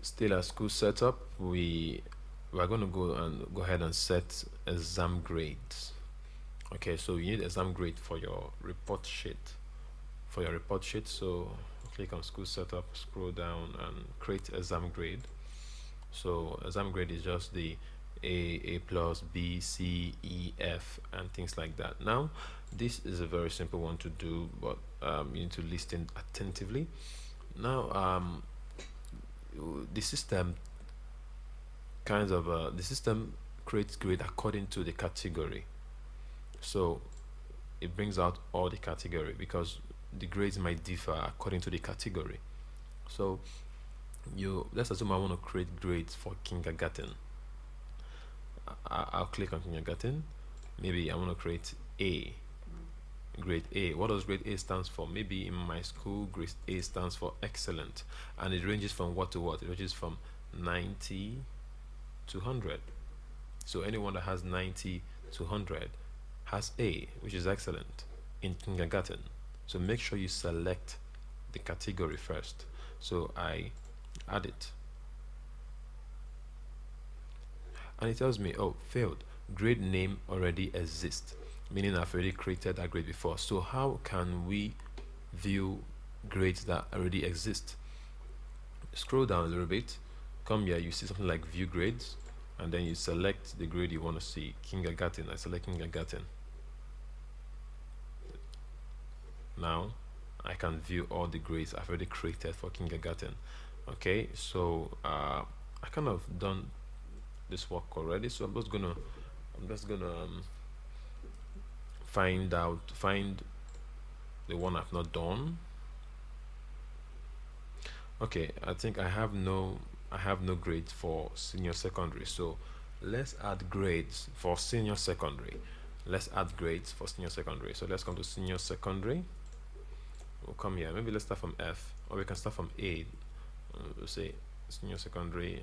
Still at school setup, we are going to go ahead and set exam grades. Okay, so you need exam grade for your report sheet. So click on school setup, scroll down and create exam grade. So exam grade is just the A plus, B, C, E, F, and things like that. Now, this is a very simple one to do, but you need to listen attentively. Now, the system the system creates grade according to the category. So it brings out all the category because the grades might differ according to the category. So let's assume I want to create grades for kindergarten. I'll click on kindergarten. Maybe I want to create grade A. What does grade A stands for? Maybe in my school, grade A stands for excellent, and it ranges from what to what? It ranges from 90 to 100. So anyone that has 90 to 100 has A, which is excellent in kindergarten. So make sure you select the category first. So I add it, and it tells me, oh, failed. Grade name already exists, meaning I've already created that grade before. So how can we view grades that already exist? Scroll down a little bit, come here, you see something like view grades, and then you select the grade you want to see. Kindergarten, I select kindergarten. Now I can view all the grades I've already created for kindergarten. Okay, so I kind of done this work already, so I'm just gonna find the one I've not done. Okay, I think I have no grades for senior secondary, so let's add grades for senior secondary. So let's come to senior secondary. We'll come here, maybe let's start from F, or we can start from A. We'll say senior secondary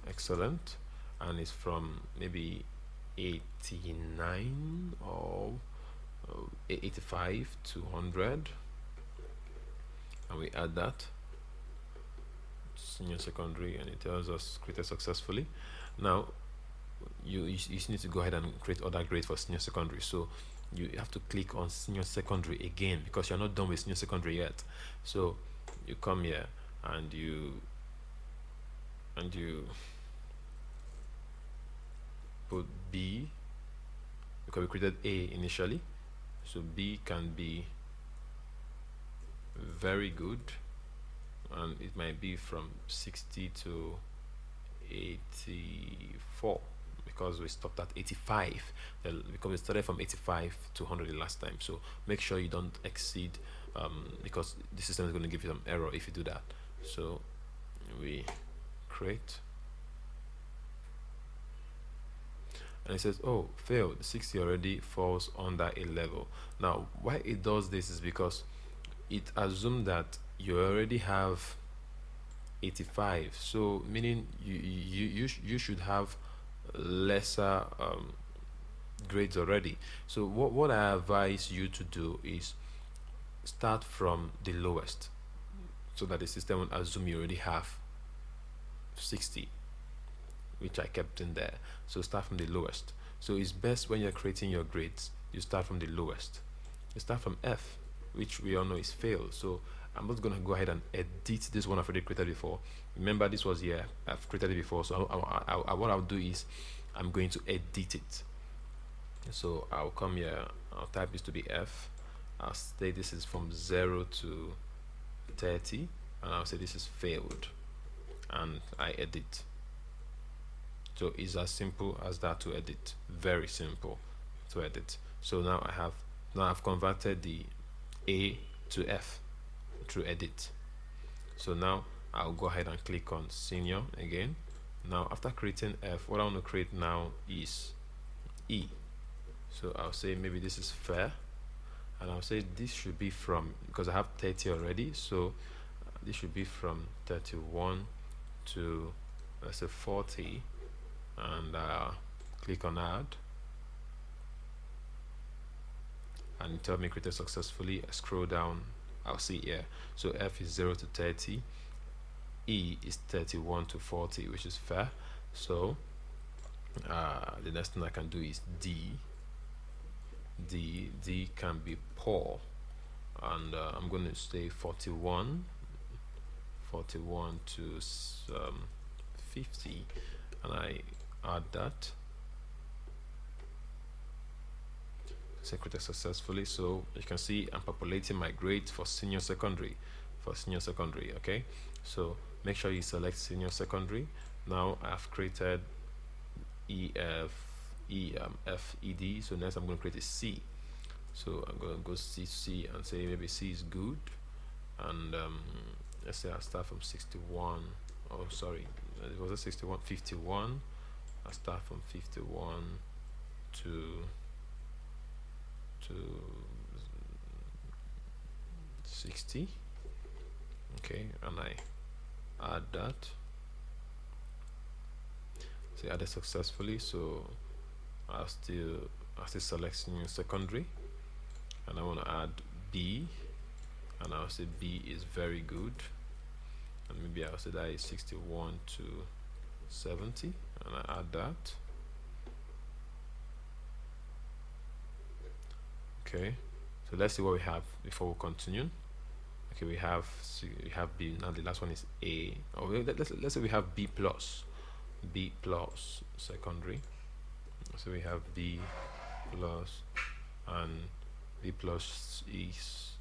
excellent, and it's from maybe 89 or 85 to 100, and we add that senior secondary, and it tells us created successfully. Now you need to go ahead and create other grades for senior secondary, so you have to click on senior secondary again because you're not done with senior secondary yet. So you come here and you put B, because we created A initially, so B can be very good, and it might be from 60 to 84 because we stopped at 85, because we started from 85 to 100 the last time. So make sure you don't exceed, because the system is going to give you some error if you do that. So we create, and it says, oh, failed. 60 already falls under a level. Now why it does this is because it assumes that you already have 85, so meaning you should have lesser grades already. So what I advise you to do is start from the lowest, so that the system will assume you already have 60, which I kept in there. So start from the lowest. So it's best when you're creating your grades, you start from the lowest. You start from F, which we all know is failed. So I'm not going to go ahead and edit this one I've already created before. Remember, this was here, I've created it before, so what I'll do is I'm going to edit it. So I'll come here, I'll type this to be F, I'll say this is from 0 to 30, and I'll say this is failed, and I edit. So it's as simple as that to edit, very simple to edit. So now I've converted the A to F through edit. So now I'll go ahead and click on senior again. Now after creating F, what I want to create now is E. So I'll say maybe this is fair, and I'll say this should be from, because I have 30 already, so this should be from 31 to, let's say, 40, and click on add, and tell me created successfully. I scroll down I'll see here. So F is 0 to 30, E is 31 to 40, which is fair. So the next thing I can do is D. D can be poor, and I'm going to say 41 to 50, and I add that. Secreted successfully. So you can see I'm populating my grades for senior secondary. Okay, so make sure you select senior secondary. Now I've created F E D. So next I'm going to create a C. So I'm going to go C and say maybe C is good, and let's say I start from 61. Oh, sorry, it was a 61, 51. I start from 51 to 60. Okay, and I add that. So added successfully. So I'll still select senior secondary, and I want to add B, and I'll say B is very good, and maybe I'll say that is 61 to 70, and I add that. Okay, so let's see what we have before we continue. Okay, we have B. Now the last one is A. Oh, let's say we have B plus secondary. So we have B plus, and B plus is,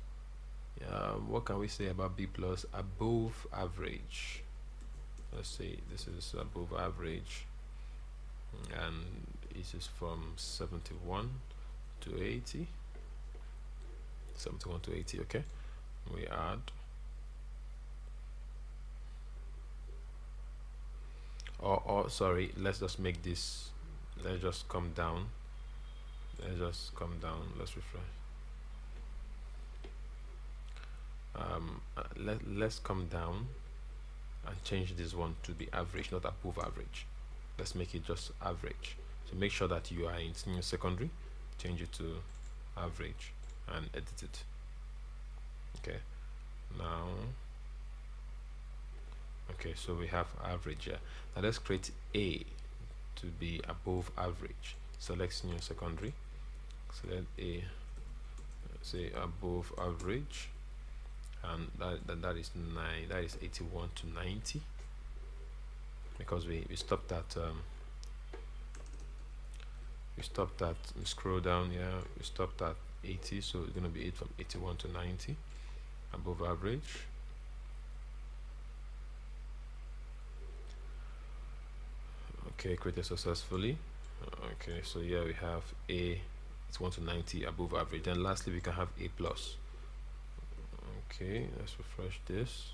what can we say about B plus? Above average. Let's say this is above average, and it is from 71 to 80. 71 to 80. Okay, we add, or sorry, let's just make this, let's just come down, let's refresh. Let's come down and change this one to be average, not above average. Let's make it just average. So make sure that you are in senior secondary, change it to average and edit it. Okay, now, okay, so we have average here. Now let's create A to be above average. Select senior secondary, select A, say above average, and that is 9, that is 81 to 90, because we stopped at scroll down here, we stopped at 80, so it's going to be 8 from 81 to 90, above average. Okay, created successfully. Okay, so here we have A, it's 1 to 90, above average. Then lastly we can have A plus. Okay, let's refresh this.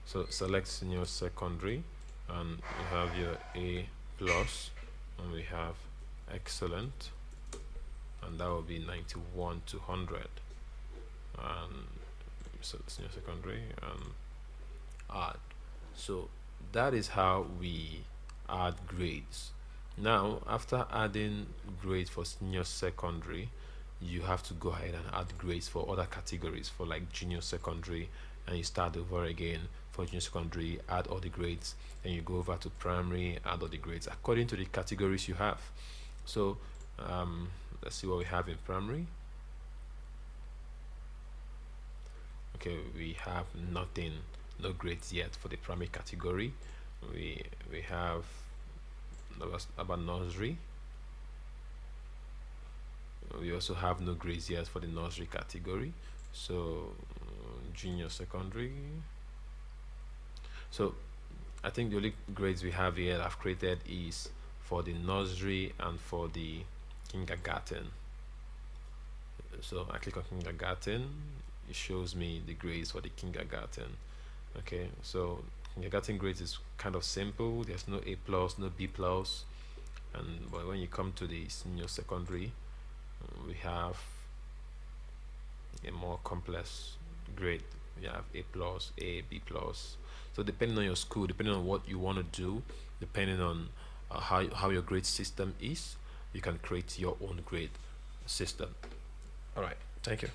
So select senior secondary, and you have your A plus, and we have excellent, and that will be 91 to 100, and so senior secondary and add. So that is how we add grades. Now after adding grades for senior secondary, you have to go ahead and add grades for other categories, for like junior secondary, and you start over again for junior secondary, add all the grades, then you go over to primary, add all the grades according to the categories you have. So let's see what we have in primary. Okay, we have nothing, no grades yet for the primary category. We have about nursery. We also have no grades yet for the nursery category. So junior secondary. So I think the only grades we have here I've created is for the nursery and for the kindergarten. So I click on kindergarten, it shows me the grades for the kindergarten. Okay, so kindergarten grades is kind of simple. There's no A plus, no B plus, and but when you come to the senior secondary, we have a more complex grade. We have A plus, A, B plus. So depending on your school, depending on what you want to do, depending on how your grade system is, you can create your own grade system. All right, thank you.